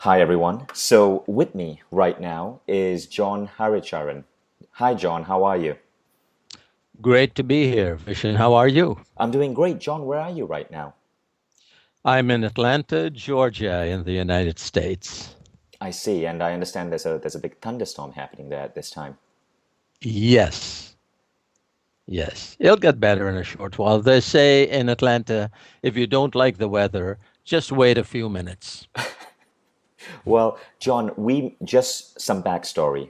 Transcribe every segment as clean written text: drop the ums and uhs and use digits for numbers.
Hi, everyone. So, with me right now is John Haricharan. Hi, John. How are you? Great to be here, Vishen. How are you? I'm doing great. John, where are you right now? I'm in Atlanta, Georgia, in the United States. I see, and I understand there's a big thunderstorm happening there at this time. Yes, yes. It'll get better in a short while. They say in Atlanta, if you don't like the weather, just wait a few minutes. Well, John, we just some backstory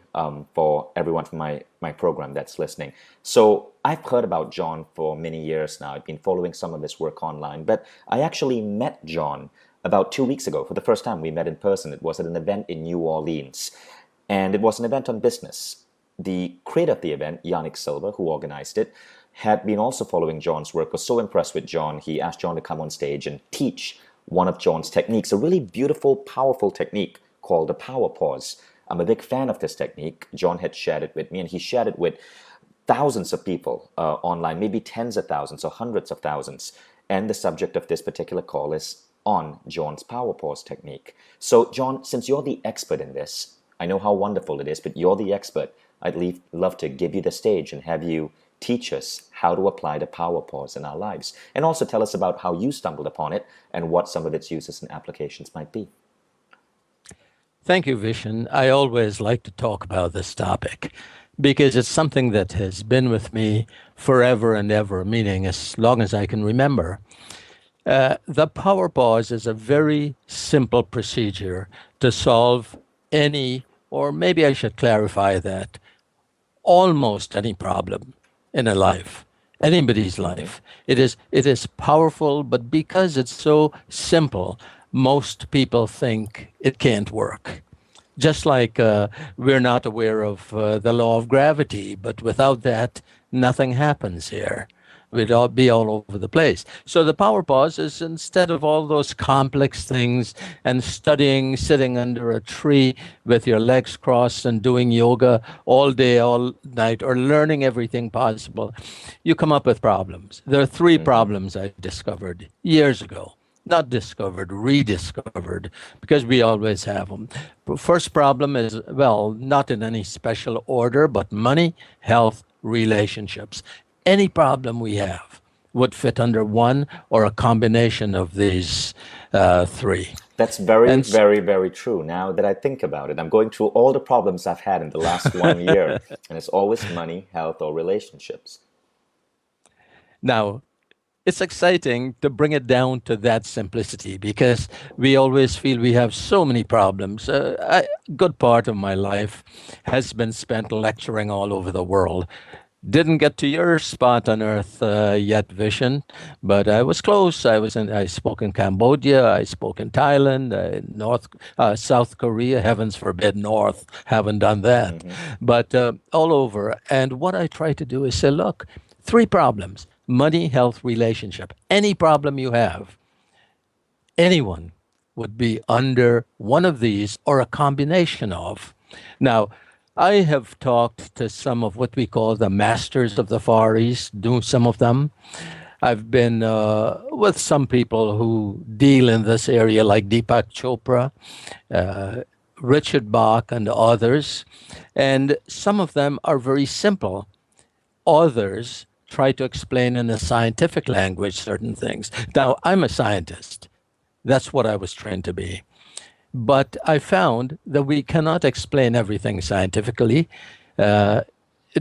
for everyone from my program that's listening. So I've heard about John for many years now. I've been following some of his work online, but I actually met John about 2 weeks ago for the first time. We met in person. It was at an event in New Orleans, and it was an event on business. The creator of the event, Yannick Silva, who organized it, had been also following John's work, was so impressed with John, he asked John to come on stage and teach one of John's techniques, a really beautiful, powerful technique called the power pause. I'm a big fan of this technique. John had shared it with me, and he shared it with thousands of people online, maybe tens of thousands or hundreds of thousands. And the subject of this particular call is on John's power pause technique. So, John, since you're the expert in this, I know how wonderful it is, but you're the expert. Love to give you the stage and have you teach us how to apply the power pause in our lives. And also tell us about how you stumbled upon it and what some of its uses and applications might be. Thank you, Vishen. I always like to talk about this topic because it's something that has been with me forever and ever, meaning as long as I can remember. The power pause is a very simple procedure to solve any, or maybe I should clarify that, almost any problem in a life, anybody's Mm-hmm. life. It is powerful, but because it's so simple, most people think it can't work. Just like we're not aware of the law of gravity, but without that, nothing happens here. We'd all be all over the place. So the power pause is instead of all those complex things and studying, sitting under a tree with your legs crossed and doing yoga all day, all night, or learning everything possible, you come up with problems. There are three Mm-hmm. problems I discovered years ago. Not discovered, rediscovered, because we always have them. First problem is, well, not in any special order, but money, health, relationships. Any problem we have would fit under one or a combination of these three. That's very, And very, very true. Now that I think about it, I'm going through all the problems I've had in the last 1 year, and it's always money, health, or relationships. now it's exciting to bring it down to that simplicity because we always feel we have so many problems. A good part of my life has been spent lecturing all over the world. Didn't get to your spot on Earth yet, Vision, but I was close. I spoke in Cambodia. I spoke in Thailand, South Korea. Heavens forbid, North. Haven't done that, Mm-hmm. but all over. And what I try to do is say, look, three problems: money, health, relationship. Any problem you have, anyone would be under one of these or a combination of. Now, I have talked to some of what we call the masters of the Far East, do some of them. I've been with some people who deal in this area, like Deepak Chopra, Richard Bach, and others. And some of them are very simple. Others try to explain in a scientific language certain things. Now, I'm a scientist. That's what I was trained to be. But I found that we cannot explain everything scientifically. Uh,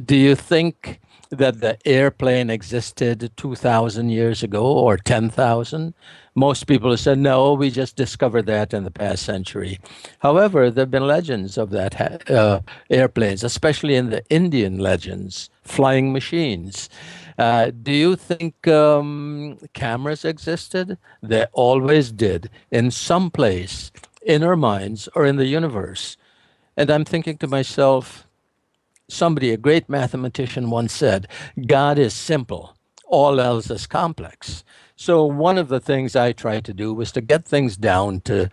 do you think that the airplane existed 2,000 years ago or 10,000? Most people have said, no, we just discovered that in the past century. However, there have been legends of that airplanes, especially in the Indian legends, flying machines. Do you think cameras existed? They always did in some place in our minds or in the universe. And I'm thinking to myself, somebody, a great mathematician, once said, God is simple, all else is complex. So one of the things I tried to do was to get things down to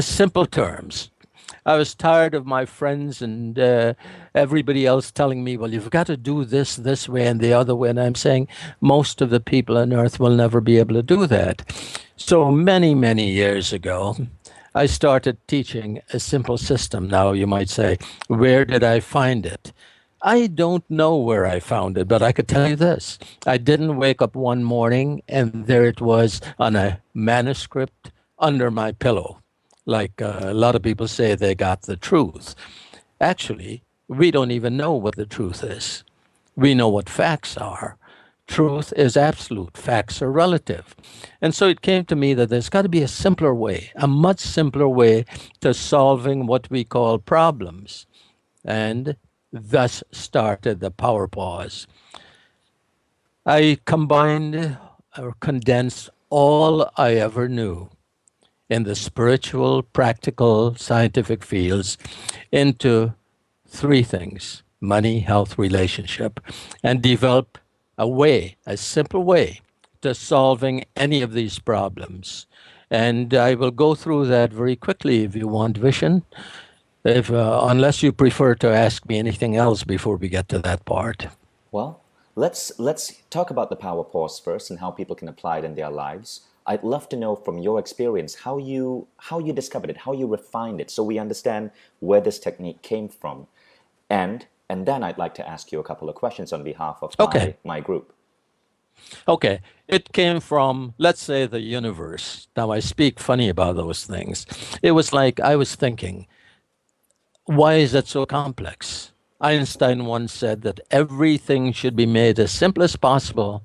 simple terms. I was tired of my friends and everybody else telling me, well, you've got to do this way, and the other way. And I'm saying most of the people on earth will never be able to do that. So many, many years ago, I started teaching a simple system. Now, you might say, where did I find it? I don't know where I found it, but I could tell you this. I didn't wake up one morning and there it was on a manuscript under my pillow. Like a lot of people say they got the truth. Actually, we don't even know what the truth is. We know what facts are. Truth is absolute, facts are relative. And so it came to me that there's got to be a simpler way, a much simpler way to solving what we call problems. And thus started the Power Pause. I combined or condensed all I ever knew in the spiritual, practical, scientific fields into three things: money, health, relationship, and develop a way, a simple way to solving any of these problems. And I will go through that very quickly if you want, Vishen, if, unless you prefer to ask me anything else before we get to that part. Well, let's talk about the power pause first and how people can apply it in their lives. I'd love to know from your experience how you discovered it, how you refined it, so we understand where this technique came from, and then I'd like to ask you a couple of questions on behalf of Okay. my group. Okay. It came from, let's say, the universe. Now, I speak funny about those things. It was like I was thinking, why is it so complex? Einstein once said that everything should be made as simple as possible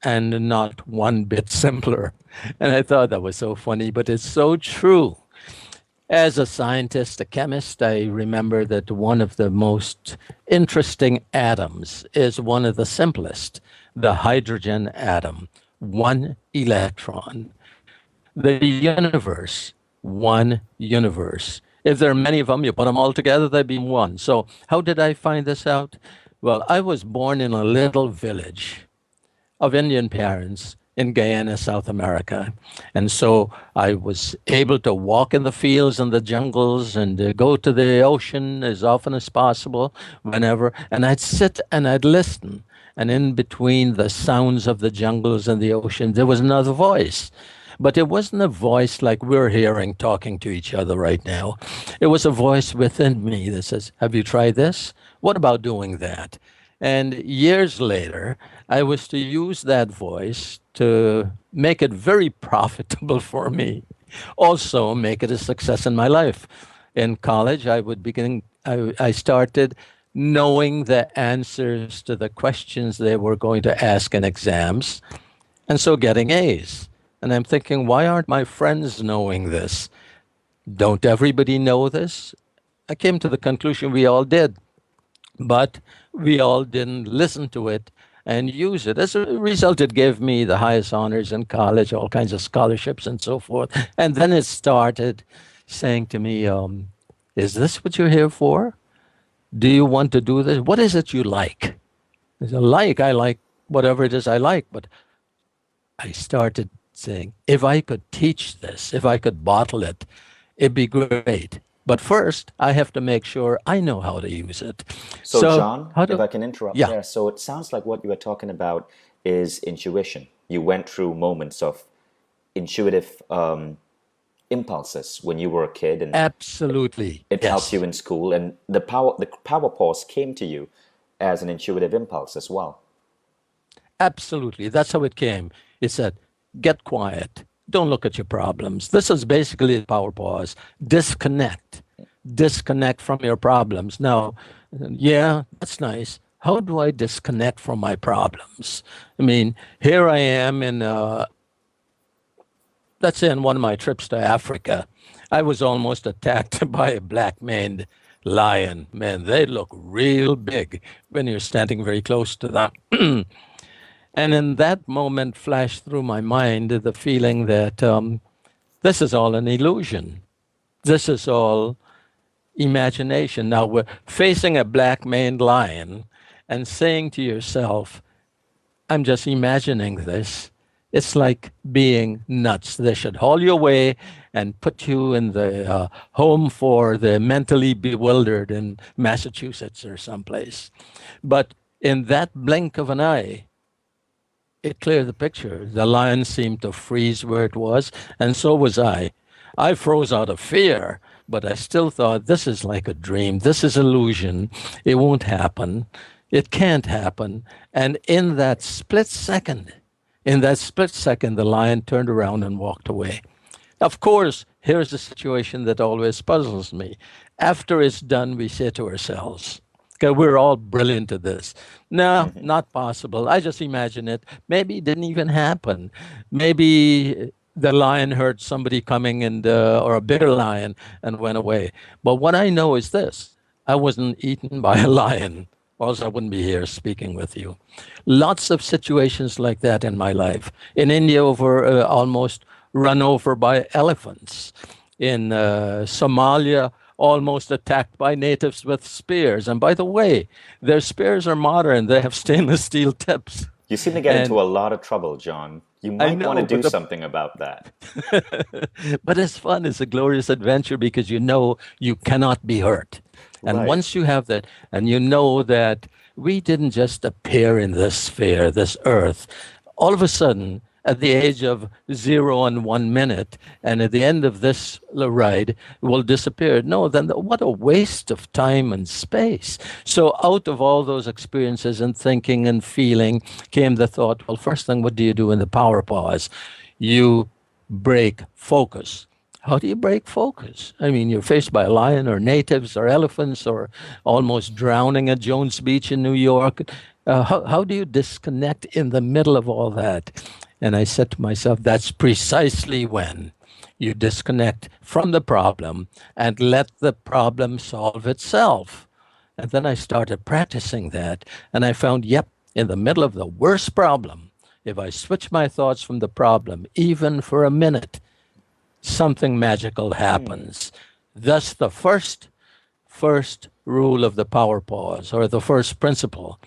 and not one bit simpler. And I thought that was so funny, but it's so true. As a scientist, a chemist, I remember that one of the most interesting atoms is one of the simplest, the hydrogen atom, one electron. The universe, one universe. If there are many of them, you put them all together, they'd be one. So, how did I find this out? Well, I was born in a little village of Indian parents in Guyana, South America. And so I was able to walk in the fields and the jungles and go to the ocean as often as possible, whenever. And I'd sit and I'd listen. And in between the sounds of the jungles and the ocean, there was another voice. But it wasn't a voice like we're hearing talking to each other right now. It was a voice within me that says, have you tried this? What about doing that? And years later, I was to use that voice to make it very profitable for me. Also, make it a success in my life. In college, I started knowing the answers to the questions they were going to ask in exams, and so getting A's. And I'm thinking, why aren't my friends knowing this? Don't everybody know this? I came to the conclusion we all did, but we all didn't listen to it and use it. As a result, it gave me the highest honors in college, all kinds of scholarships and so forth. And then it started saying to me, is this what you're here for? Do you want to do this? What is it you like? I said, I like whatever it is I like. But I started saying, if I could teach this, if I could bottle it, it'd be great. But first, I have to make sure I know how to use it. So, So, John, how if do, I can interrupt yeah, there, so it sounds like what you were talking about is intuition. You went through moments of intuitive impulses when you were a kid, and absolutely. it helped you Yes, in school, and the power pause came to you as an intuitive impulse as well. absolutely. That's how it came. It said, get quiet. Don't look at your problems. This is basically the power pause. Disconnect. Disconnect from your problems. Now, yeah, that's nice. How do I disconnect from my problems? I mean, here I am in, let's say, on one of my trips to Africa. I was almost attacked by a black maned lion. Man, they look real big when you're standing very close to them. And in that moment flashed through my mind the feeling that this is all an illusion. This is all imagination. Now we're facing a black maned lion and saying to yourself, I'm just imagining this. It's like being nuts. They should haul you away and put you in the home for the mentally bewildered in Massachusetts or someplace. But in that blink of an eye, it cleared the picture. The lion seemed to freeze where it was, and so was I. I froze out of fear, but I still thought this is like a dream. This is illusion. It won't happen. It can't happen. And in that split second, the lion turned around and walked away. Of course, here's the situation that always puzzles me. After it's done, we say to ourselves, okay, we're all brilliant at this. No, not possible. I just imagine it. Maybe it didn't even happen. Maybe the lion heard somebody coming or a bigger lion and went away. But what I know is this: I wasn't eaten by a lion, or else I wouldn't be here speaking with you. Lots of situations like that in my life. In India, over almost run over by elephants. In Somalia, almost attacked by natives with spears. And by the way, their spears are modern. They have stainless steel tips. You seem to get And into a lot of trouble, John. You I might want to know, do something about that. but it's fun. It's a glorious adventure because you know you cannot be hurt. And Right. once you have that, and you know that we didn't just appear in this sphere, this earth, all of a sudden, at the age of 0 and 1 minute, and at the end of this ride, will disappear. No, then what a waste of time and space. So out of all those experiences and thinking and feeling came the thought, well, first thing, what do you do in the power pause? You break focus. How do you break focus? I mean, you're faced by a lion or natives or elephants or almost drowning at Jones Beach in New York. How do you disconnect in the middle of all that? And I said to myself, that's precisely when you disconnect from the problem and let the problem solve itself. And then I started practicing that. And I found, yep, in the middle of the worst problem, if I switch my thoughts from the problem, even for a minute, something magical happens. Thus, the first rule of the power pause, or the first principle: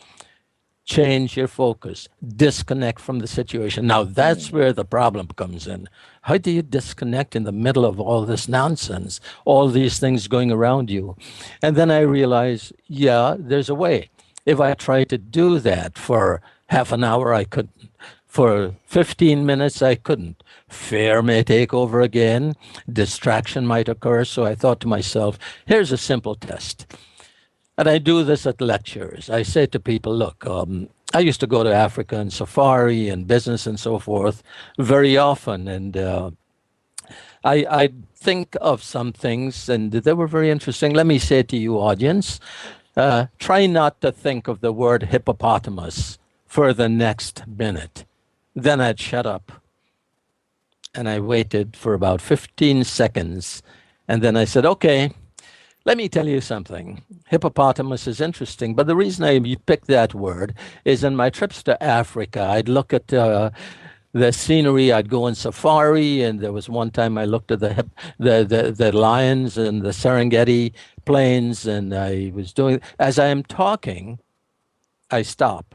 change your focus, disconnect from the situation. Now, that's where the problem comes in. How do you disconnect in the middle of all this nonsense, all these things going around you? And then I realized, yeah, there's a way. If I try to do that for half an hour, I couldn't. For 15 minutes, I couldn't. Fear may take over again. Distraction might occur. So I thought to myself, here's a simple test. And I do this at lectures. I say to people, look, I used to go to Africa and safari and business and so forth very often. And I think of some things, and they were very interesting. Let me say to you, audience, try not to think of the word hippopotamus for the next minute. Then I'd shut up. And I waited for about 15 seconds. And then I said, okay, let me tell you something. Hippopotamus is interesting, but the reason I picked that word is in my trips to Africa, I'd look at the scenery. I'd go on safari, and there was one time I looked at the lions and the Serengeti plains, and I was doing. As I am talking, I stop,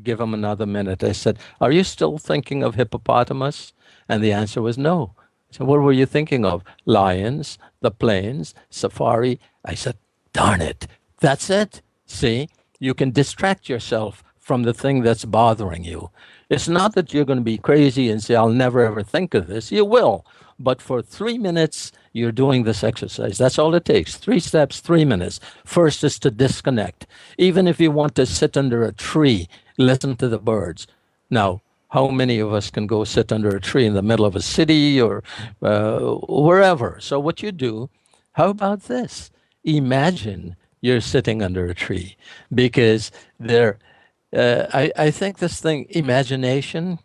give them another minute. I said, "Are you still thinking of hippopotamus?" And the answer was no. So what were you thinking of? Lions, the plains, safari. I said, darn it. That's it. See, you can distract yourself from the thing that's bothering you. It's not that you're going to be crazy and say, I'll never ever think of this. You will. But for 3 minutes, you're doing this exercise. That's all it takes. 3 steps, 3 minutes. First is to disconnect. Even if you want to sit under a tree, listen to the birds. Now, how many of us can go sit under a tree in the middle of a city or wherever? So what you do, how about this? Imagine you're sitting under a tree, because I think this thing, imagination,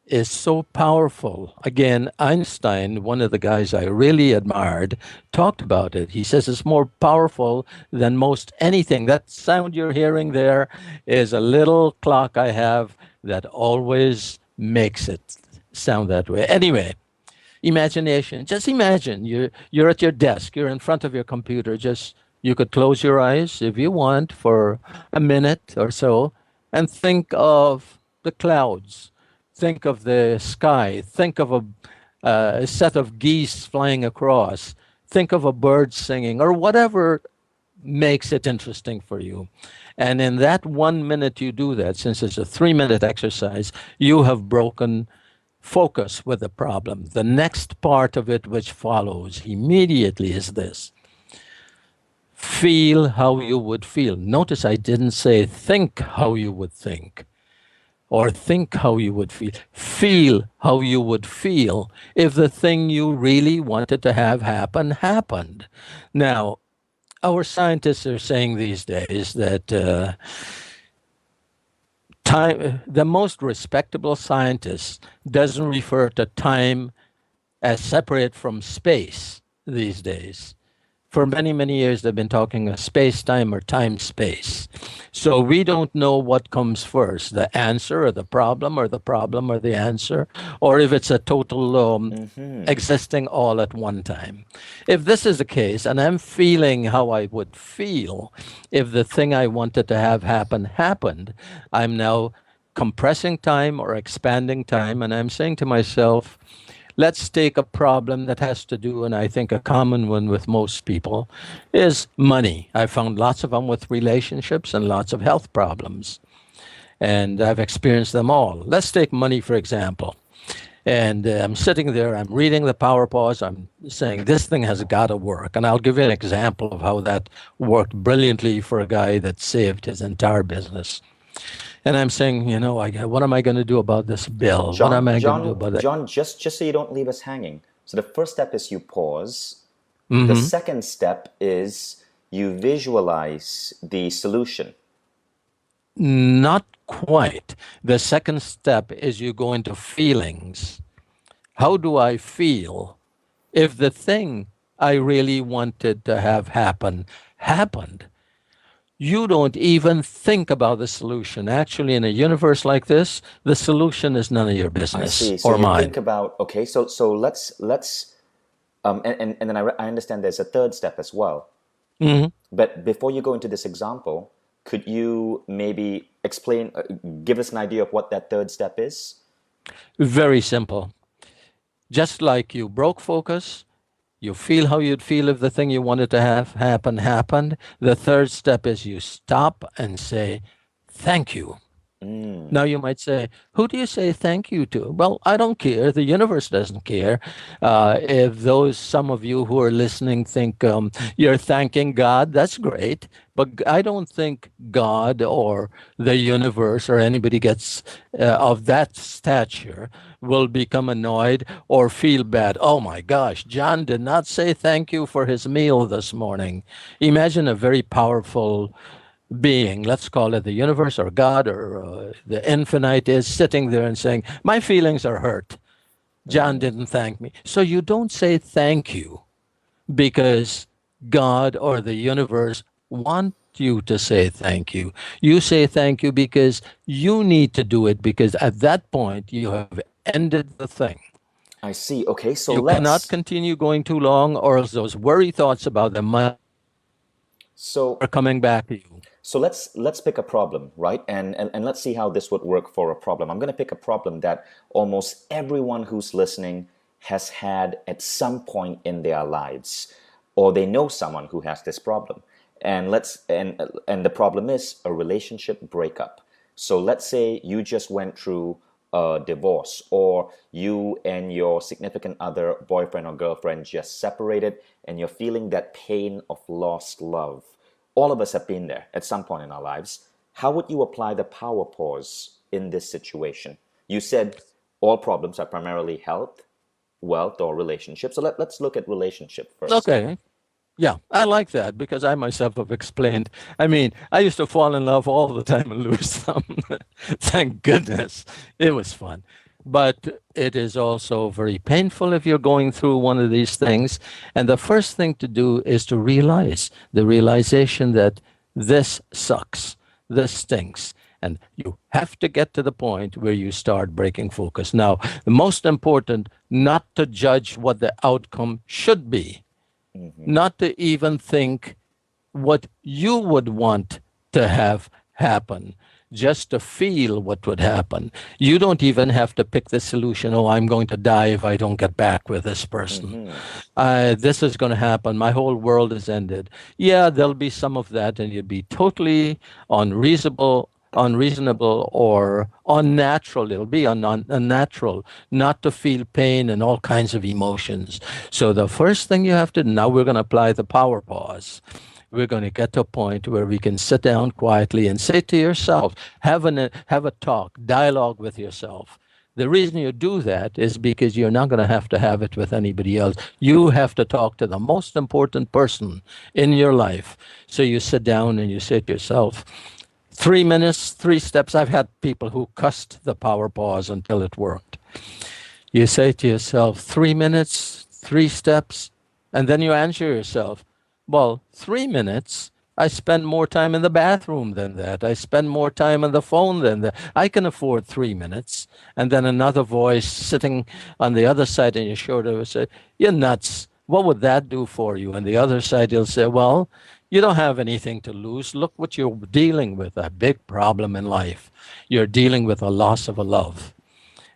is so powerful. Again, Einstein, one of the guys I really admired, talked about it. He says it's more powerful than most anything. That sound you're hearing there is a little clock I have that always makes it sound that way. Anyway, imagination. Just imagine you're at your desk, you're in front of your computer. Just, you could close your eyes if you want for a minute or so and think of the clouds. Think of the sky. Think of a set of geese flying across. Think of a bird singing, or whatever makes it interesting for you. And in that 1 minute you do that, since it's a 3-minute exercise, you have broken focus with the problem. The next part of it, which follows immediately, is this: feel how you would feel. Notice I didn't say think how you would think or think how you would feel. Feel how you would feel if the thing you really wanted to have happen happened. Now, our scientists are saying these days that the most respectable scientist doesn't refer to time as separate from space these days. For many, many years, they've been talking of space-time or time-space. So we don't know what comes first, the answer or the problem or the answer, or if it's a total existing all at one time. If this is the case, and I'm feeling how I would feel if the thing I wanted to have happen happened, I'm now compressing time or expanding time, and I'm saying to myself, let's take a problem that has to do, and I think a common one with most people, is money. I found lots of them with relationships and lots of health problems, and I've experienced them all. Let's take money, for example. And I'm sitting there, I'm reading the power pause, I'm saying, this thing has got to work. And I'll give you an example of how that worked brilliantly for a guy that saved his entire business. And I'm saying, what am I going to do about this bill? What am I going to do about that? John, just so you don't leave us hanging. So the first step is you pause. The second step is you visualize the solution. Not quite. The second step is you go into feelings. How do I feel if the thing I really wanted to have happen happened? You don't even think about the solution. Actually, in a universe like this, the solution is none of your business. I see. So or you mine. think about, okay, so let's and then I understand there's a third step as well. But before you go into this example, could you maybe explain, give us an idea of what that third step is? Very simple. Just like you broke focus, you feel how you'd feel if the thing you wanted to have happen happened. The third step is you stop and say, thank you. Now you might say, who do you say thank you to? Well, I don't care. The universe doesn't care. If some of you who are listening think you're thanking God, that's great. But I don't think God or the universe or anybody gets of that stature will become annoyed or feel bad. Oh my gosh, John did not say thank you for his meal this morning. Imagine a very powerful being, let's call it the universe or God or the infinite, is sitting there and saying, my feelings are hurt. John didn't thank me. So you don't say thank you because God or the universe want you to say thank you. You say thank you because you need to do it, because at that point you have ended the thing. I see. Okay, so you cannot continue going too long, or else those worry thoughts about the money are coming back to you. So let's pick a problem, right? And let's see how this would work for a problem. I'm going to pick a problem that almost everyone who's listening has had at some point in their lives, or they know someone who has this problem. And the problem is a relationship breakup. So let's say you just went through a divorce, or you and your significant other, boyfriend or girlfriend, just separated, and you're feeling that pain of lost love. All of us have been there at some point in our lives. How would you apply the power pause in this situation? You said all problems are primarily health, wealth, or relationships. So let's look at relationship first. Okay. Yeah, I like that because I myself have explained. I mean, I used to fall in love all the time and lose them. Thank goodness. It was fun. But it is also very painful if you're going through one of these things. And the first thing to do is to realize the realization that this sucks, this stinks. And you have to get to the point where you start breaking focus. Now, the most important, not to judge what the outcome should be, not to even think what you would want to have happen, just to feel what would happen. You don't even have to pick the solution. Oh, I'm going to die if I don't get back with this person. This is going to happen. My whole world is ended. Yeah, there'll be some of that, and you'd be totally unreasonable unreasonable or unnatural. It'll be unnatural not to feel pain and all kinds of emotions. So the first thing you have to, now we're going to apply the power pause. We're going to get to a point where we can sit down quietly and say to yourself, have a talk, dialogue with yourself. The reason you do that is because you're not going to have it with anybody else. You have to talk to the most important person in your life. So you sit down and you say to yourself, 3 minutes, 3 steps. I've had people who cussed the power pause until it worked. You say to yourself, 3 minutes, 3 steps, and then you answer yourself, well, 3 minutes, I spend more time in the bathroom than that. I spend more time on the phone than that. I can afford 3 minutes. And then another voice sitting on the other side of your shoulder will say, you're nuts. What would that do for you? And the other side, he'll say, well, you don't have anything to lose. Look what you're dealing with, a big problem in life. You're dealing with a loss of a love.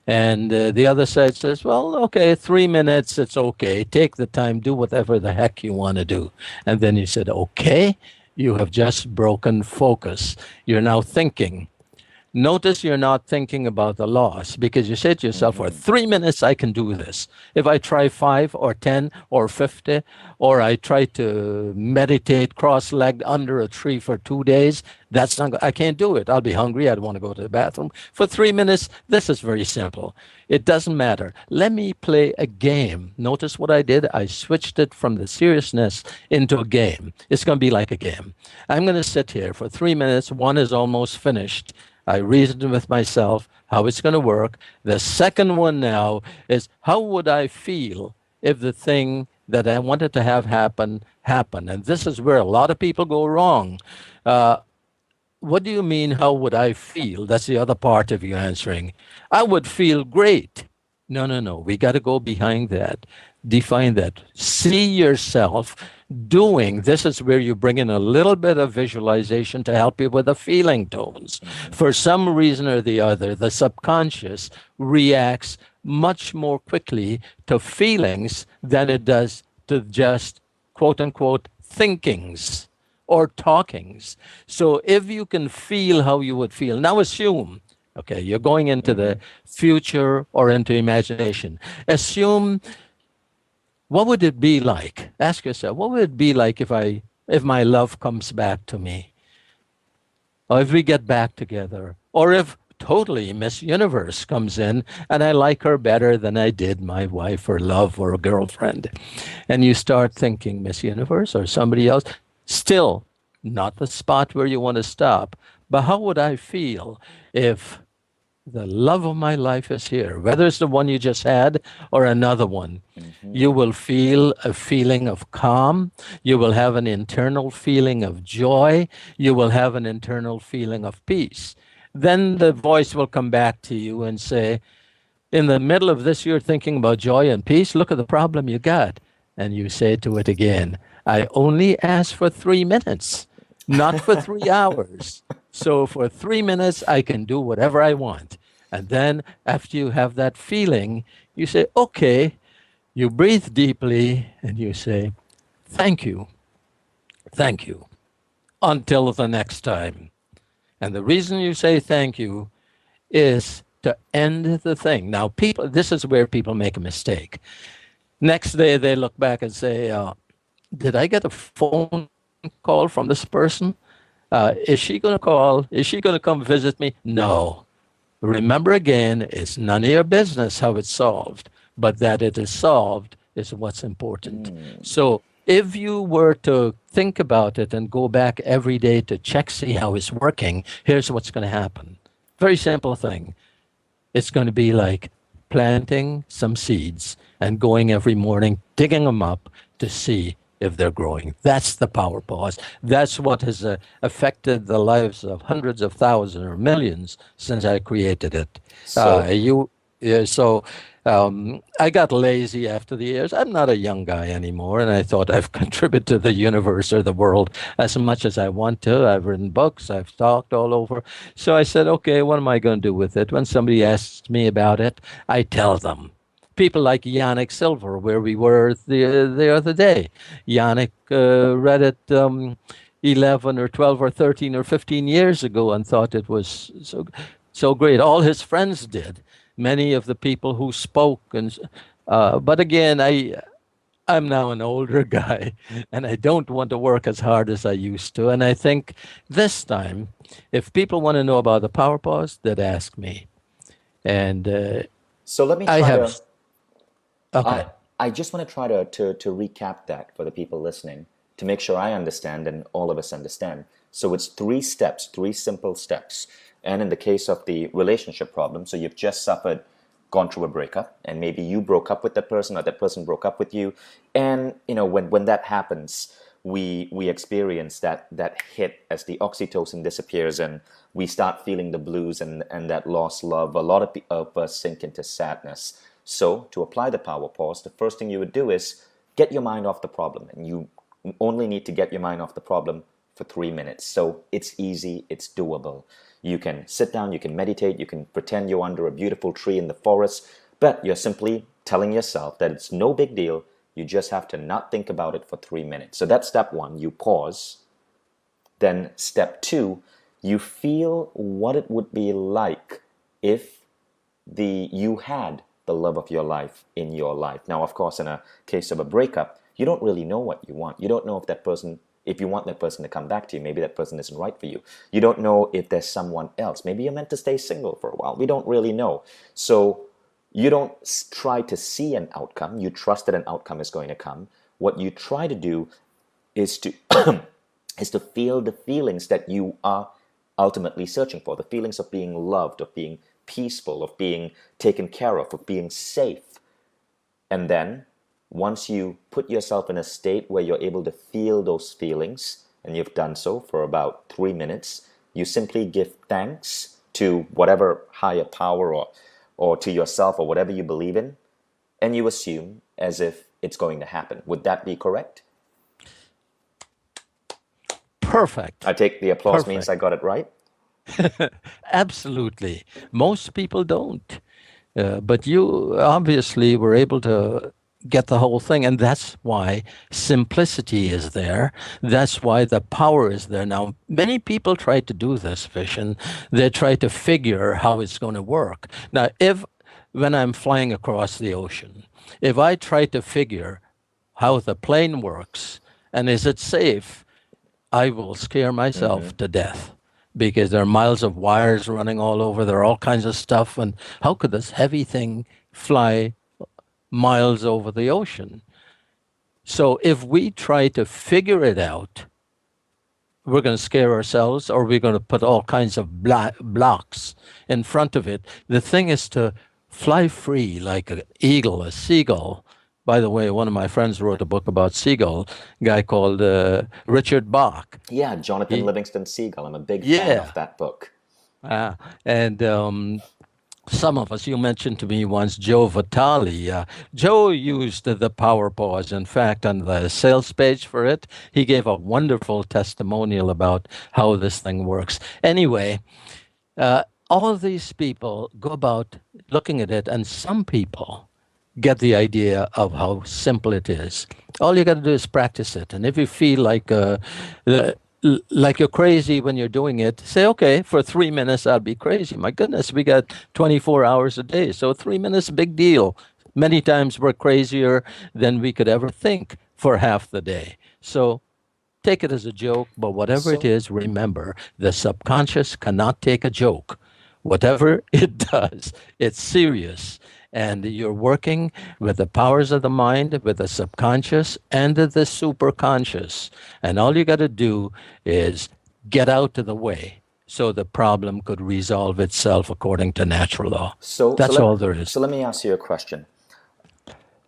And the other side says, well, okay, 3 minutes, it's okay. Take the time, do whatever the heck you want to do. And then you said, okay, you have just broken focus. You're now thinking. Notice you're not thinking about the loss because you said to yourself, for 3 minutes, I can do this. If I try 5 or 10 or 50, or I try to meditate cross-legged under a tree for 2 days, that's not, I can't do it. I'll be hungry. I'd want to go to the bathroom. For 3 minutes, this is very simple. It doesn't matter. Let me play a game. Notice what I did. I switched it from the seriousness into a game. It's going to be like a game. I'm going to sit here for 3 minutes. One is almost finished. I reasoned with myself how it's going to work. The second one now is, how would I feel if the thing that I wanted to have happen happened? And this is where a lot of people go wrong. What do you mean, how would I feel? That's the other part of you answering. I would feel great. No. We got to go behind that. Define that. See yourself doing. This is where you bring in a little bit of visualization to help you with the feeling tones. For some reason or the other, the subconscious reacts much more quickly to feelings than it does to just quote unquote thinkings or talkings. So if you can feel how you would feel, now assume, okay, you're going into the future or into imagination. Assume, what would it be like? Ask yourself, what would it be like if my love comes back to me? Or if we get back together? Or if totally Miss Universe comes in and I like her better than I did my wife or love or a girlfriend? And you start thinking Miss Universe or somebody else, still not the spot where you want to stop. But how would I feel if the love of my life is here, whether it's the one you just had or another one? You will feel a feeling of calm. You will have an internal feeling of joy. You will have an internal feeling of peace. Then the voice will come back to you and say, in the middle of this, you're thinking about joy and peace. Look at the problem you got. And you say to it again, I only asked for 3 minutes, not for 3 hours. So for 3 minutes, I can do whatever I want. And then after you have that feeling, you say, okay, you breathe deeply and you say, thank you, until the next time. And the reason you say thank you is to end the thing. Now, people, this is where people make a mistake. Next day, they look back and say, did I get a phone call from this person? Is she going to call? Is she going to come visit me? No. Remember again, it's none of your business how it's solved, but that it is solved is what's important. So if you were to think about it and go back every day to check, see how it's working, here's what's going to happen. Very simple thing. It's going to be like planting some seeds and going every morning, digging them up to see if they're growing. That's the power pause. That's what has affected the lives of hundreds of thousands or millions since I created it. So, I got lazy after the years. I'm not a young guy anymore, and I thought I've contributed to the universe or the world as much as I want to. I've written books. I've talked all over. So I said, okay, what am I going to do with it? When somebody asks me about it, I tell them. People like Yannick Silver, where we were the other day. Yannick read it. 11 or 12 or 13 or 15 years ago and thought it was so great. All his friends did. Many of the people who spoke but again, I'm now an older guy and I don't want to work as hard as I used to. And I think this time, if people want to know about the power pause, they'd ask me. And So let me I try have, to. okay, I I just want to try to recap that for the people listening to make sure I understand and all of us understand. So it's three steps, three simple steps. And in the case of the relationship problem, so you've just gone through a breakup, and maybe you broke up with that person or that person broke up with you. And when that happens, we experience that hit as the oxytocin disappears and we start feeling the blues and that lost love. A lot of us sink into sadness. So to apply the power pause, the first thing you would do is get your mind off the problem, and you only need to get your mind off the problem for 3 minutes. So it's easy, it's doable. You can sit down, you can meditate, you can pretend you're under a beautiful tree in the forest, but you're simply telling yourself that it's no big deal. You just have to not think about it for 3 minutes. So that's step one. You pause. Then step two, you feel what it would be like if you had the love of your life in your life. Now, of course, in a case of a breakup, you don't really know what you want. You don't know if you want that person to come back to you. Maybe that person isn't right for you. You don't know if there's someone else. Maybe you're meant to stay single for a while. We don't really know. So you don't try to see an outcome. You trust that an outcome is going to come. What you try to do is to is to feel the feelings that you are ultimately searching for, the feelings of being loved, of being peaceful, of being taken care of being safe. And then once you put yourself in a state where you're able to feel those feelings, and you've done so for about 3 minutes, you simply give thanks to whatever higher power or to yourself or whatever you believe in, and you assume as if it's going to happen. Would that be correct? perfect. I take the applause means Perfect. I got it right. Absolutely. Most people don't. But you obviously were able to get the whole thing. And that's why simplicity is there. That's why the power is there. Now, many people try to do this, Vision. They try to figure how it's going to work. Now, when I'm flying across the ocean, if I try to figure how the plane works and is it safe, I will scare myself to death because there are miles of wires running all over. There are all kinds of stuff. And how could this heavy thing fly miles over the ocean? So if we try to figure it out, we're going to scare ourselves or we're going to put all kinds of blocks in front of it. The thing is to fly free like an eagle, a seagull. By the way, one of my friends wrote a book about seagull, a guy called Richard Bach. Yeah, Jonathan He, Livingston Seagull. I'm a big fan of yeah. that book. And some of us, you mentioned to me once Joe Vitale. Joe used the power pause. In fact, on the sales page for it, he gave a wonderful testimonial about how this thing works. Anyway, all of these people go about looking at it, and some people get the idea of how simple it is. All you got to do is practice it, and if you feel like you're crazy when you're doing it, say, okay, for 3 minutes I'll be crazy. My goodness, we got 24 hours a day, so 3 minutes, big deal. Many times we're crazier than we could ever think for half the day. So take it as a joke, but whatever it So, is, remember the subconscious cannot take a joke. Whatever it does, it's serious. And you're working with the powers of the mind, with the subconscious and the superconscious. And all you got to do is get out of the way so the problem could resolve itself according to natural law. so, so That's let all there is. so let me ask you a question.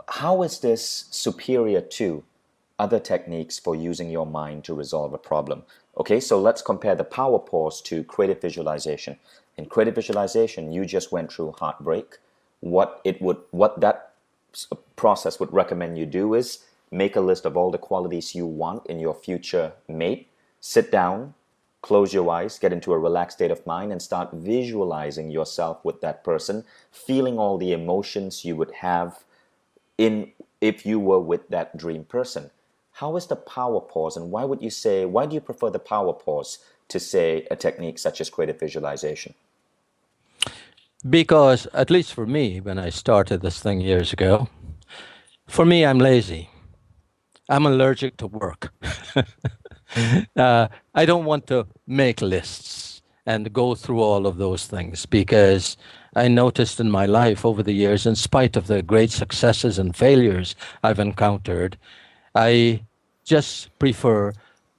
How is this superior to other techniques for using your mind to resolve a problem? Okay, so let's compare the power pause to creative visualization. In creative visualization, you just went through heartbreak. What that process would recommend you do is make a list of all the qualities you want in your future mate. Sit down, close your eyes, get into a relaxed state of mind, and start visualizing yourself with that person, feeling all the emotions you would have in if you were with that dream person. How is the power pause, and why do you prefer the power pause to, say, a technique such as creative visualization? Because, at least for me, when I started this thing years ago, for me, I'm lazy. I'm allergic to work. I don't want to make lists and go through all of those things because I noticed in my life over the years, in spite of the great successes and failures I've encountered, I just prefer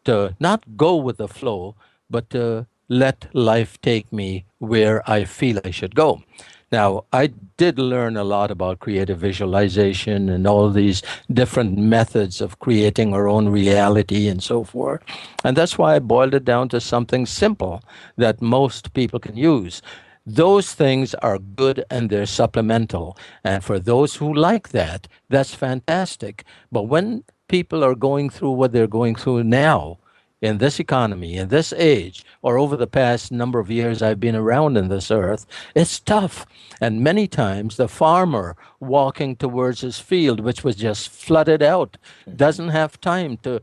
to not go with the flow, but to let life take me where I feel I should go. Now, I did learn a lot about creative visualization and all these different methods of creating our own reality and so forth. And that's why I boiled it down to something simple that most people can use. Those things are good and they're supplemental. And for those who like that, that's fantastic. But when people are going through what they're going through now, in this economy, in this age, or over the past number of years I've been around in this earth, it's tough. And many times the farmer walking towards his field, which was just flooded out, doesn't have time to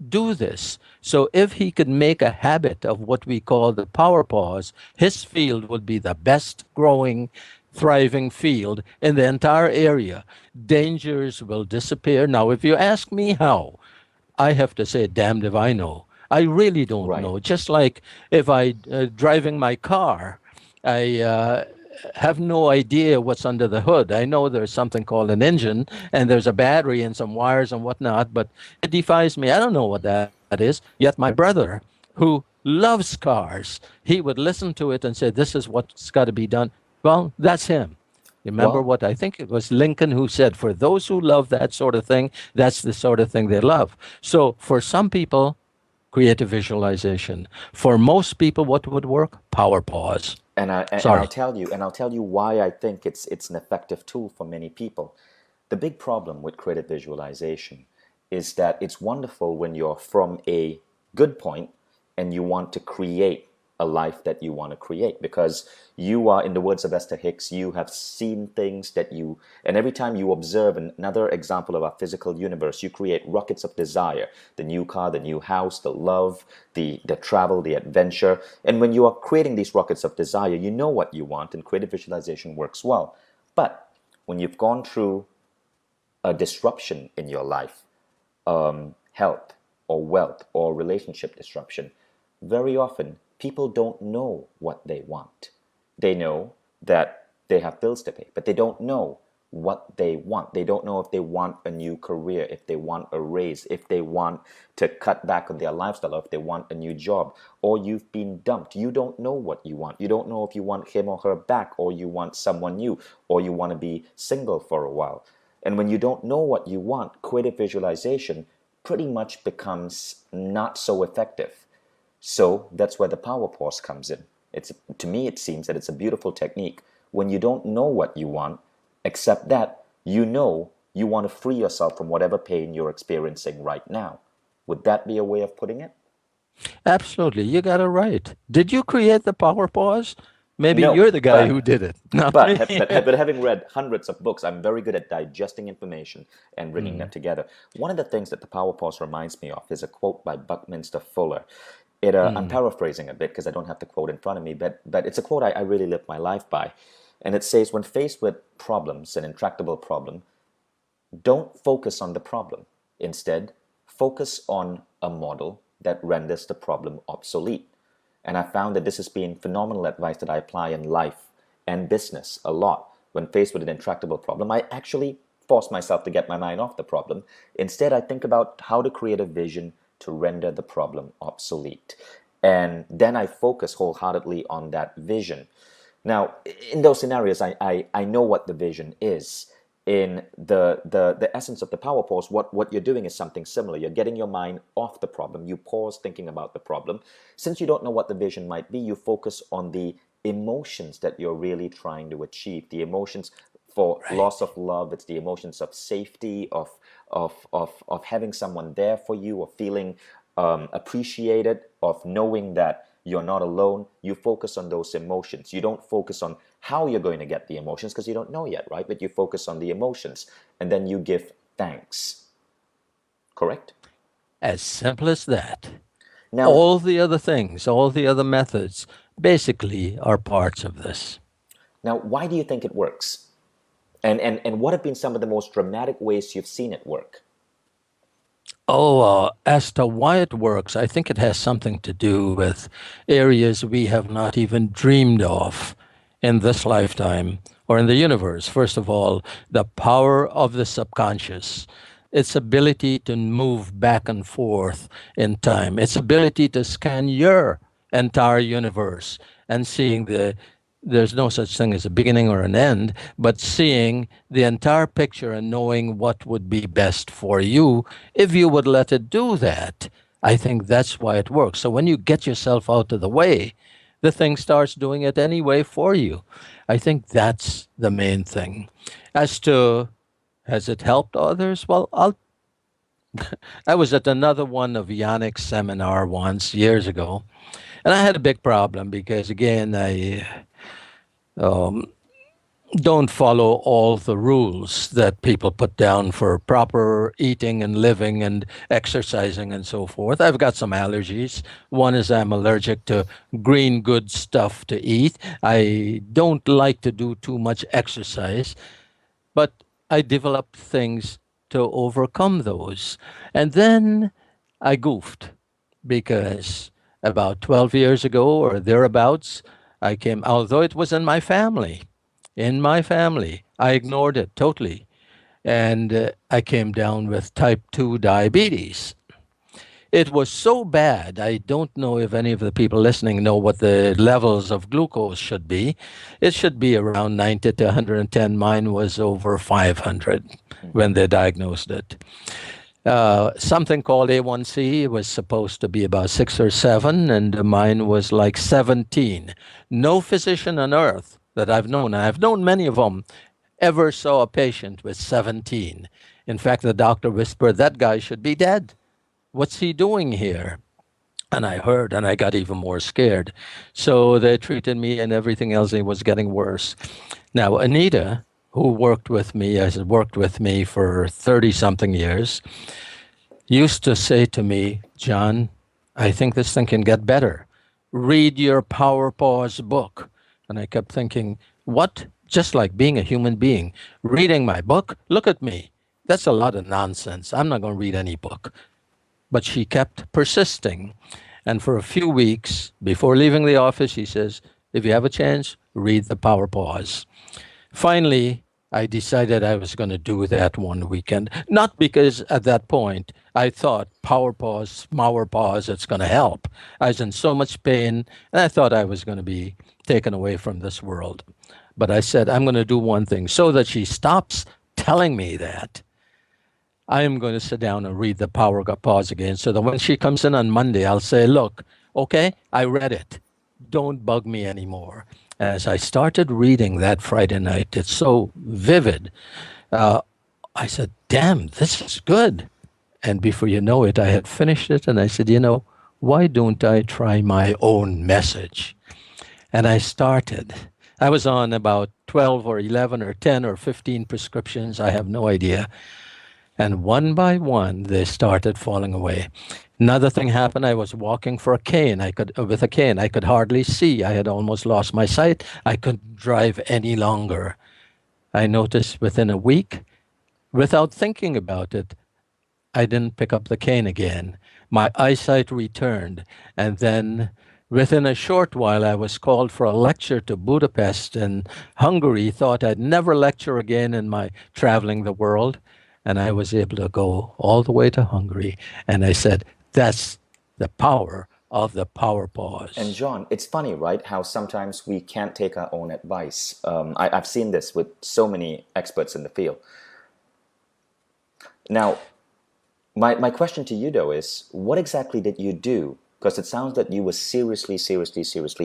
do this. So if he could make a habit of what we call the power pause, his field would be the best growing, thriving field in the entire area. Dangers will disappear. Now, if you ask me how, I have to say, damned if I know. I really don't Right. know. Just like if I driving my car, I have no idea what's under the hood. I know there's something called an engine and there's a battery and some wires and whatnot, but it defies me. I don't know what that is. Yet my brother, who loves cars, he would listen to it and say, "This is what's got to be done." Well, that's him. Remember Well, what I think it was Lincoln who said, for those who love that sort of thing, that's the sort of thing they love. So for some people, creative visualization. For most people, what would work? Power pause. and I'll Sorry. tell you why I think it's an effective tool for many people. The big problem with creative visualization is that it's wonderful when you're from a good point and you want to create a life that you want to create, because you are, in the words of Esther Hicks, you have seen things that you, and every time you observe another example of our physical universe, you create rockets of desire: the new car, the new house, the love, the travel, the adventure. And when you are creating these rockets of desire, you know what you want, and creative visualization works well. But when you've gone through a disruption in your life, health or wealth or relationship disruption, very often people don't know what they want. They know that they have bills to pay, but they don't know what they want. They don't know if they want a new career, if they want a raise, if they want to cut back on their lifestyle, or if they want a new job, or you've been dumped. You don't know what you want. You don't know if you want him or her back, or you want someone new, or you want to be single for a while. And when you don't know what you want, creative visualization pretty much becomes not so effective. So that's where the power pause comes in. To me, it seems that it's a beautiful technique. When you don't know what you want, except that you know you want to free yourself from whatever pain you're experiencing right now. Would that be a way of putting it? Absolutely. You got it right. Did you create the power pause? Maybe No, you're the guy who but did it, not me. but having read hundreds of books, I'm very good at digesting information and bringing that together. One of the things that the Power Pause reminds me of is a quote by Buckminster Fuller. I'm paraphrasing a bit because I don't have the quote in front of me, but it's a quote I really live my life by. And it says, when faced with problems, an intractable problem, don't focus on the problem. Instead, focus on a model that renders the problem obsolete. And I found that this has been phenomenal advice that I apply in life and business a lot. When faced with an intractable problem, I actually force myself to get my mind off the problem. Instead, I think about how to create a vision to render the problem obsolete. And then I focus wholeheartedly on that vision. Now, in those scenarios, I know what the vision is. In the essence of the power pause, what you're doing is something similar. You're getting your mind off the problem. You pause thinking about the problem. Since you don't know what the vision might be, you focus on the emotions that you're really trying to achieve. The emotions for Right. loss of love, it's the emotions of safety, of having someone there for you, of feeling appreciated, of knowing that you're not alone. You focus on those emotions. You don't focus on how you're going to get the emotions because you don't know yet, right? But you focus on the emotions and then you give thanks. Correct? As simple as that. Now, All the other things, all the other methods, basically are parts of this. why do you think it works? And what have been some of the most dramatic ways you've seen it work? Oh, as to why it works, I think it has something to do with areas we have not even dreamed of in this lifetime or in the universe. First of all, the power of the subconscious, its ability to move back and forth in time, its ability to scan your entire universe and seeing there's no such thing as a beginning or an end, but seeing the entire picture and knowing what would be best for you if you would let it do that. I think that's why it works. So when you get yourself out of the way, the thing starts doing it anyway for you. I think that's the main thing. As to has it helped others? Well, I was at another one of Yannick's seminar once years ago, and I had a big problem because again I don't follow all the rules that people put down for proper eating and living and exercising and so forth. I've got some allergies. One is I'm allergic to green good stuff to eat. I don't like to do too much exercise, but I developed things to overcome those. And then I goofed because about 12 years ago or thereabouts, I came, although it was in my family. I ignored it totally. And I came down with type 2 diabetes. It was so bad. I don't know if any of the people listening know what the levels of glucose should be. It should be around 90 to 110. Mine was over 500 when they diagnosed it. Something called A1C was supposed to be about 6 or 7, and mine was like 17. No physician on earth that I've known, and I've known many of them, ever saw a patient with 17. In fact, the doctor whispered, that guy should be dead. What's he doing here? And I heard, and I got even more scared. So they treated me, and everything else was getting worse. Now, Anita, who worked with me, has worked with me for 30 something years, used to say to me, John, I think this thing can get better. Read your Power Pause book. And I kept thinking, what? Just like being a human being, reading my book? Look at me. That's a lot of nonsense. I'm not going to read any book. But she kept persisting. And for a few weeks before leaving the office, she says, if you have a chance, read the Power Pause. Finally, I decided I was going to do that one weekend. Not because at that point I thought Power Pause, it's going to help. I was in so much pain, and I thought I was going to be taken away from this world. But I said, I'm going to do one thing so that she stops telling me that. I am going to sit down and read the Power Pause again so that when she comes in on Monday, I'll say, look, okay, I read it. Don't bug me anymore. As I started reading that Friday night, it's so vivid. I said, damn, this is good. And before you know it, I had finished it. And I said, why don't I try my own message? And I started. I was on about 12 or 11 or 10 or 15 prescriptions. I have no idea. And one by one, they started falling away. Another thing happened. I was walking for a cane. With a cane. I could hardly see. I had almost lost my sight. I couldn't drive any longer. I noticed within a week, without thinking about it, I didn't pick up the cane again. My eyesight returned. And then within a short while, I was called for a lecture to Budapest in Hungary. Thought I'd never lecture again in my traveling the world. And I was able to go all the way to Hungary. And I said, that's the power of the Power Pause. And John, it's funny, right? How sometimes we can't take our own advice. I've seen this with so many experts in the field. Now, my question to you, though, is what exactly did you do? Because it sounds that you were seriously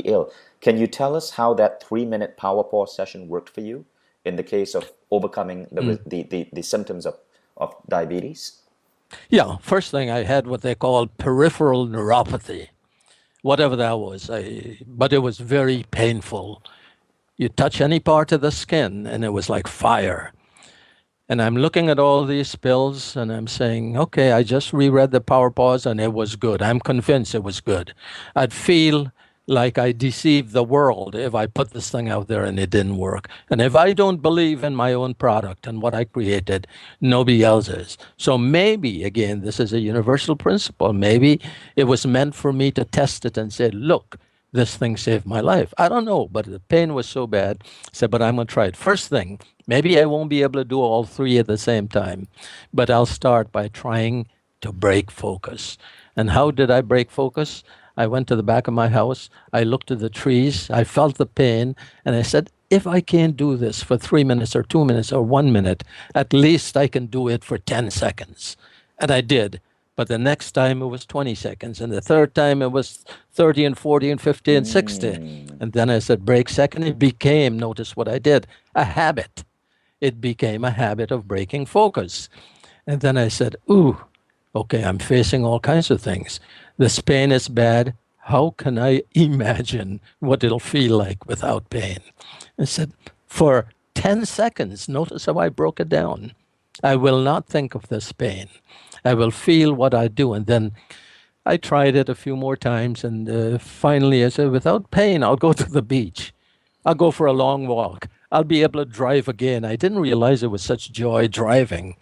ill. Can you tell us how that 3-minute Power Pause session worked for you in the case of overcoming the symptoms of diabetes? Yeah, first thing I had what they called peripheral neuropathy, whatever that was. But it was very painful. You touch any part of the skin and it was like fire. And I'm looking at all these pills and I'm saying, okay, I just reread the Power Pause and it was good. I'm convinced it was good. I'd feel like I deceived the world if I put this thing out there and it didn't work. And if I don't believe in my own product and what I created, nobody else is. So maybe, again, this is a universal principle. Maybe it was meant for me to test it and say, look, this thing saved my life. I don't know, but the pain was so bad. I said, but I'm going to try it. First thing, maybe I won't be able to do all three at the same time, but I'll start by trying to break focus. And how did I break focus? I went to the back of my house. I looked at the trees. I felt the pain. And I said, if I can't do this for 3 minutes or 2 minutes or 1 minute, at least I can do it for 10 seconds. And I did. But the next time it was 20 seconds. And the third time it was 30 and 40 and 50 and 60. And then I said, break second. It became, notice what I did, a habit. It became a habit of breaking focus. And then I said, ooh, okay, I'm facing all kinds of things. This pain is bad. How can I imagine what it'll feel like without pain? I said, for 10 seconds, notice how I broke it down. I will not think of this pain. I will feel what I do. And then I tried it a few more times. And finally, I said, without pain, I'll go to the beach. I'll go for a long walk. I'll be able to drive again. I didn't realize it was such joy driving.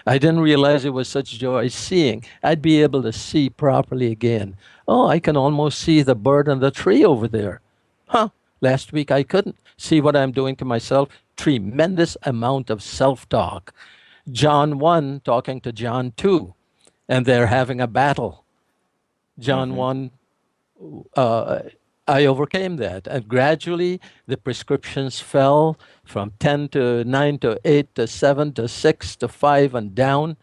I didn't realize it was such joy seeing. I'd be able to see properly again. Oh, I can almost see the bird and the tree over there. Huh, last week I couldn't. See what I'm doing to myself? Tremendous amount of self-talk. John 1 talking to John 2, and they're having a battle. John 1, I overcame that. And gradually, the prescriptions fell from 10 to 9 to 8 to 7 to 6 to 5 and down.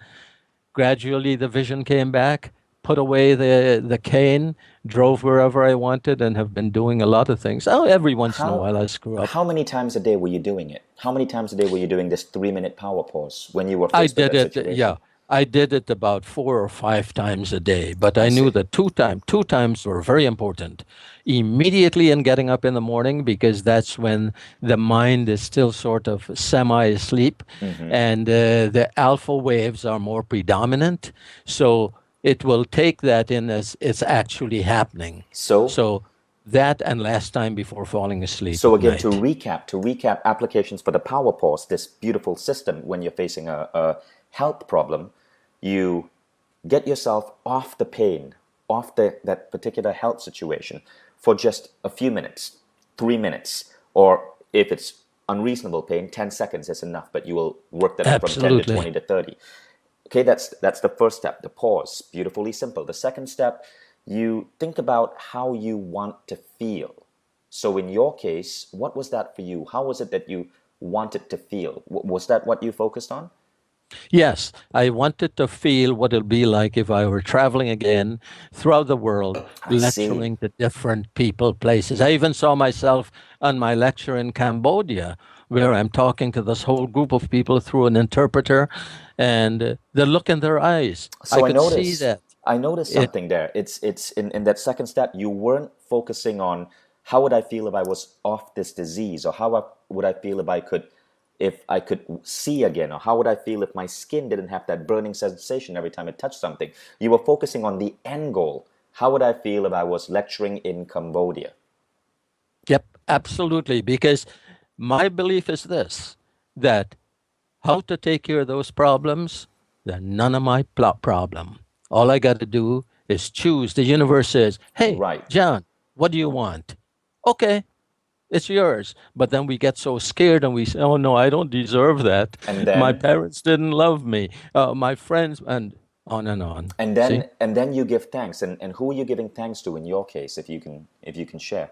Gradually, the vision came back, put away the cane, drove wherever I wanted, and have been doing a lot of things. Oh, every once in a while I screw up. How many times a day were you doing it? How many times a day were you doing this 3-minute power pause when you were I faced with did that it, situation? yeah. I did it about 4 or 5 times a day, but I knew that two times were very important. Immediately in getting up in the morning, because that's when the mind is still sort of semi-asleep, and the alpha waves are more predominant. So it will take that in as it's actually happening. So, So that and last time before falling asleep so at again, night. to recap applications for the power pause, this beautiful system when you're facing a health problem, you get yourself off the pain, off that particular health situation for just a few minutes, 3 minutes, or if it's unreasonable pain, 10 seconds is enough, but you will work that up from 10 to Absolutely. 20 to 30. Okay, that's the first step, the pause, beautifully simple. The second step, you think about how you want to feel. So in your case, what was that for you? How was it that you wanted to feel? Was that what you focused on? Yes, I wanted to feel what it'll be like if I were traveling again throughout the world, I see. lecturing to different people, places. I even saw myself on my lecture in Cambodia, where I'm talking to this whole group of people through an interpreter, and the look in their eyes. I So could see that. I noticed It something there. It's in that second step, you weren't focusing on how would I feel if I was off this disease, or would I feel if I could see again, or how would I feel if my skin didn't have that burning sensation every time it touched something. You were focusing on the end goal. How would I feel if I was lecturing in Cambodia? Yep, absolutely. Because my belief is this, that how to take care of those problems, they're none of my problem. All I got to do is choose. The universe says, hey, Right. John, what do you want? Okay, it's yours. But then we get so scared and we say, oh, no, I don't deserve that. And My then parents didn't love me. My friends, and on and on. and See? then and then you give thanks. And who are you giving thanks to in your case, if you can share?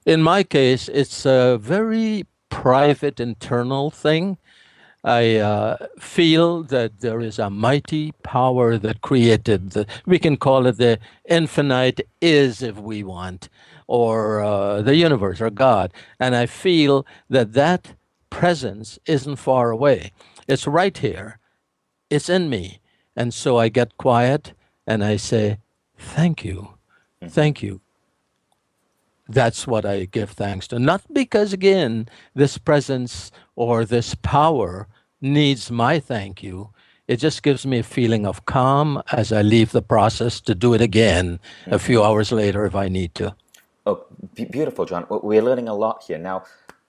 In my case, it's a very private internal thing. I feel that there is a mighty power that created we can call it the infinite is if we want, or the universe or God. And I feel that that presence isn't far away. It's right here. It's in me. And so I get quiet and I say, thank you. Thank you. That's what I give thanks to. Not because, again, this presence or this power needs my thank you, it just gives me a feeling of calm as I leave the process to do it again a few hours later if I need to. Oh, beautiful, John. We're learning a lot here. Now,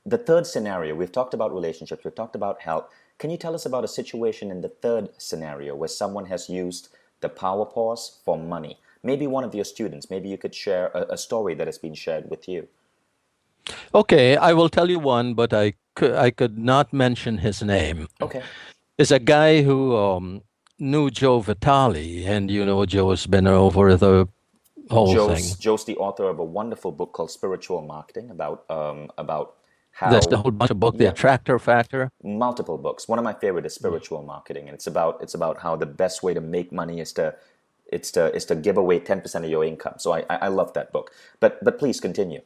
the third scenario, we've talked about relationships, we've talked about health. Can you tell us about a situation in the third scenario where someone has used the power pause for money? Maybe one of your students, maybe you could share a story that has been shared with you. Okay, I will tell you one, but I could not mention his name. Okay. It's a guy who knew Joe Vitale, and you know Joe's been over the whole thing. Joe's the author of a wonderful book called Spiritual Marketing about There's a how, whole bunch of book, The yeah, Attractor Factor. multiple books. One of my favorite is Yeah. Spiritual Marketing, and it's about how the best way to make money is to give away 10% of your income. So I love that book. But please continue.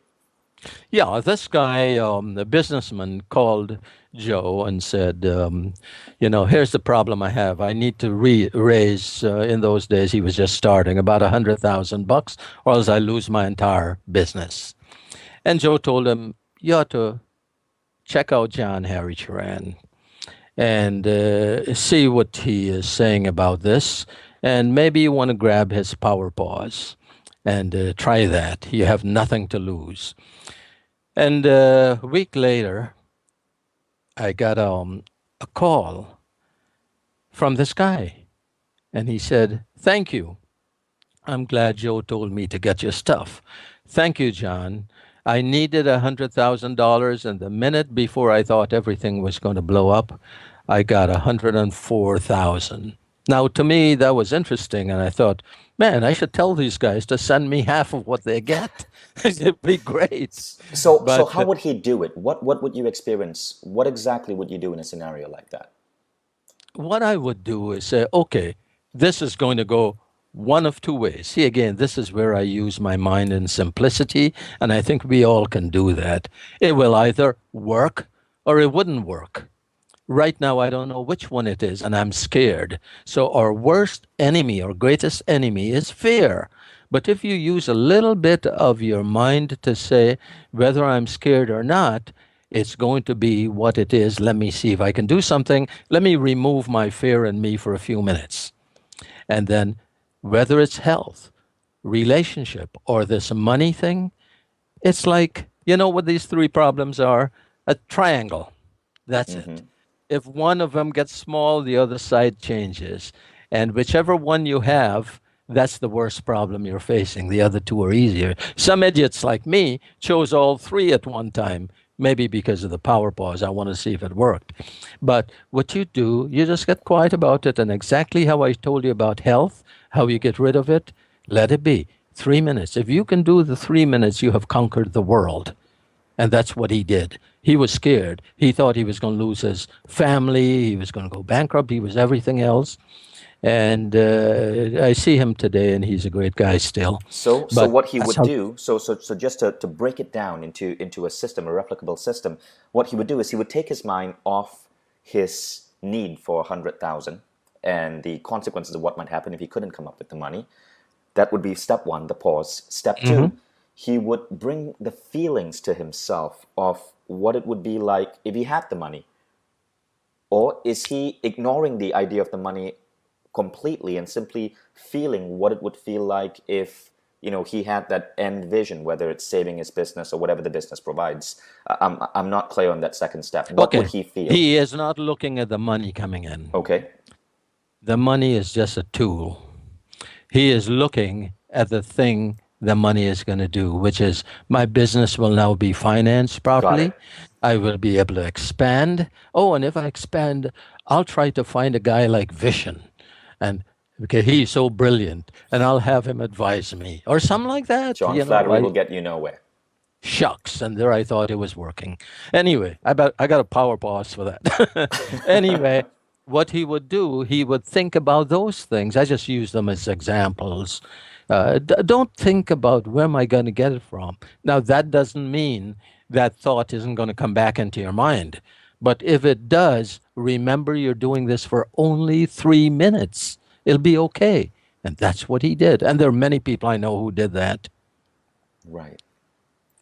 Yeah, this guy, the businessman, called Joe and said, here's the problem I have. I need to raise, in those days, he was just starting, about $100,000, or else I lose my entire business. And Joe told him, you ought to check out John Harry Turan and see what he is saying about this. And maybe you want to grab his power pause and try that. You have nothing to lose. And a week later, I got a call from this guy. And he said, thank you. I'm glad Joe told me to get your stuff. Thank you, John. I needed $100,000, and the minute before I thought everything was going to blow up, I got 104,000. Now, to me, that was interesting, and I thought, man, I should tell these guys to send me half of what they get. It'd be great. So But how would he do it? What would you experience? What exactly would you do in a scenario like that? what I would do is say, okay, this is going to go one of two ways. See, again, this is where I use my mind and simplicity, and I think we all can do that. It will either work or it wouldn't work. Right now, I don't know which one it is, and I'm scared. So, our worst enemy, our greatest enemy, is fear. But if you use a little bit of your mind to say whether I'm scared or not, it's going to be what it is. Let me see if I can do something. Let me remove my fear in me for a few minutes. And then, whether it's health, relationship, or this money thing, it's like, you know what these three problems are? A triangle. That's it. If one of them gets small, the other side changes. And whichever one you have, that's the worst problem you're facing. The other two are easier. Some idiots like me chose all three at one time, maybe because of the power pause. I want to see if it worked. But what you do, you just get quiet about it. And exactly how I told you about health, how you get rid of it, let it be. 3 minutes. If you can do the 3 minutes, you have conquered the world. And that's what he did. He was scared. He thought he was going to lose his family. He was going to go bankrupt. He was everything else. And I see him today, and he's a great guy still. So But what he that's would how. do, so just to break it down into a system, a replicable system, what he would do is he would take his mind off his need for 100,000 and the consequences of what might happen if he couldn't come up with the money. That would be step one, the pause. Step two, Mhm. he would bring the feelings to himself of what it would be like if he had the money. Or is he ignoring the idea of the money completely and simply feeling what it would feel like if he had that end vision, whether it's saving his business or whatever the business provides? I'm not clear on that second step. What would Okay. he feel? He is not looking at the money coming in. Okay. The money is just a tool. He is looking at the thing the money is going to do, which is my business will now be financed Got it. properly. I will be able to expand. Oh, and if I expand, I'll try to find a guy like Vishen. And okay, he's so brilliant, and I'll have him advise me or something like that. John, flattery will get you nowhere. Shucks, and there I thought it was working. Anyway, I got a power pause for that. Anyway, what he would do, he would think about those things. I just use them as examples. Don't think about where am I going to get it from. Now, that doesn't mean that thought isn't going to come back into your mind. But if it does, remember you're doing this for only 3 minutes. It'll be okay. And that's what he did. And there are many people I know who did that. Right.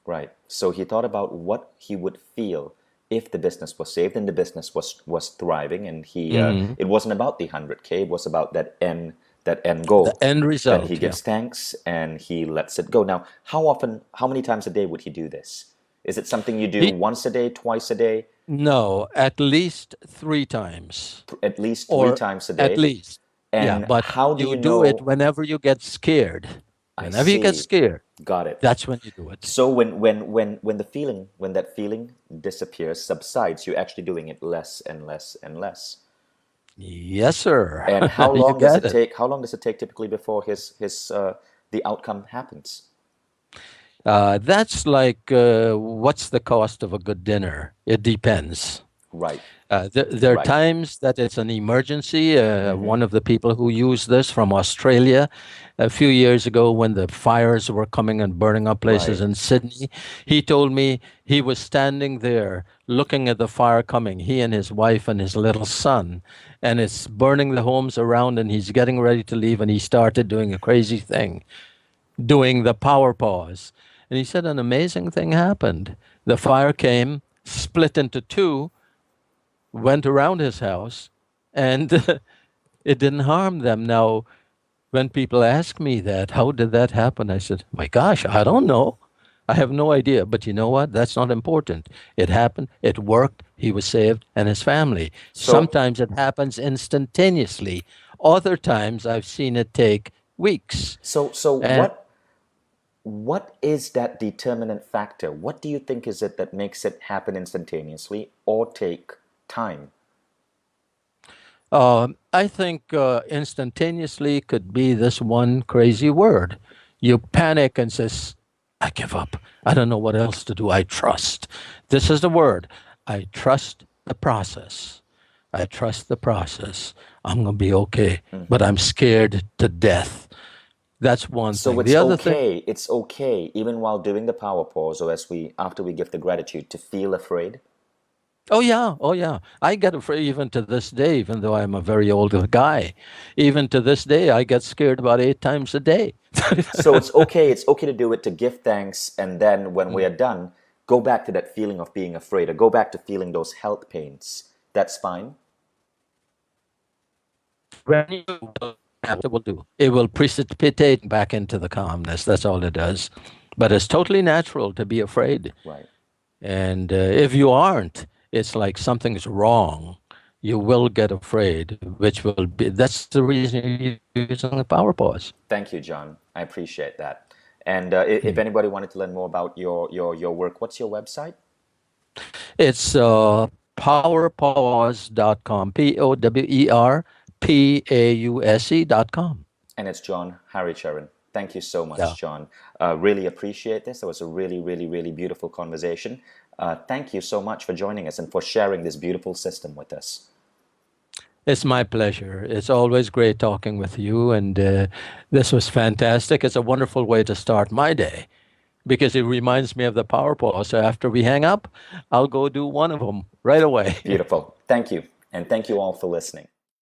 Right. So he thought about what he would feel if the business was saved and the business was thriving, and he it wasn't about the 100K, it was about that end The goal. end Then he result, yeah. gives thanks and he lets it go. Now, how often, how many times a day would he do this? Is it something you do He once a day, twice a day, No, at least 3 times, at least three or times a at day? least, yeah. And But how do you you do it know? whenever you get scared. I Whenever you get see. scared, Got it. that's when you do it. So when that feeling disappears, subsides, you're actually doing it less and less and less. Yes, sir. And how You long does get it it. take? How long does it take typically before his the outcome happens? That's like, what's the cost of a good dinner? It depends. Right, There are right. times that it's an emergency. One of the people who used this from Australia a few years ago, when the fires were coming and burning up places Right. in Sydney, he told me he was standing there looking at the fire coming, he and his wife and his little son, and it's burning the homes around, and he's getting ready to leave, and he started doing a crazy thing, doing the power pause. And he said an amazing thing happened. The fire came, split into two, went around his house, and it didn't harm them. Now, when people ask me that, how did that happen? I said, my gosh, I don't know. I have no idea. But you know what? That's not important. It happened, it worked, he was saved, and his family. So Sometimes it happens instantaneously. Other times I've seen it take weeks. so And what is that determinant factor? What do you think is it that makes it happen instantaneously or take time? I think instantaneously could be this one crazy word. You panic and says, I give up. I don't know what else to do. I trust. This is the word. I trust the process. I trust the process. I'm going to be okay, but I'm scared to death. That's one So thing. The other thing, it's okay, even while doing the power pause or after we give the gratitude, to feel afraid. oh yeah, oh yeah. I get afraid even to this day, even though I'm a very old guy. Even to this day, I get scared about 8 times a day. So it's okay to do it, to give thanks, and then when we are done, go back to that feeling of being afraid, or go back to feeling those health pains. That's fine. When you it will do. It will precipitate back into the calmness. That's all it does. But it's totally natural to be afraid. Right. And if you aren't, it's like something's wrong. You will get afraid, which will be, that's the reason you're using the power pause. Thank you, John. I appreciate that. And if anybody wanted to learn more about your work, what's your website? It's powerpause.com, POWERPAUSE.com. And it's John Haricharan. Thank you so Yeah. much, John. Really appreciate this. It was a really, really, really beautiful conversation. Thank you so much for joining us and for sharing this beautiful system with us. It's my pleasure. It's always great talking with you, and this was fantastic. It's a wonderful way to start my day because it reminds me of the power pause. So after we hang up, I'll go do one of them right away. Beautiful. Thank you. And thank you all for listening.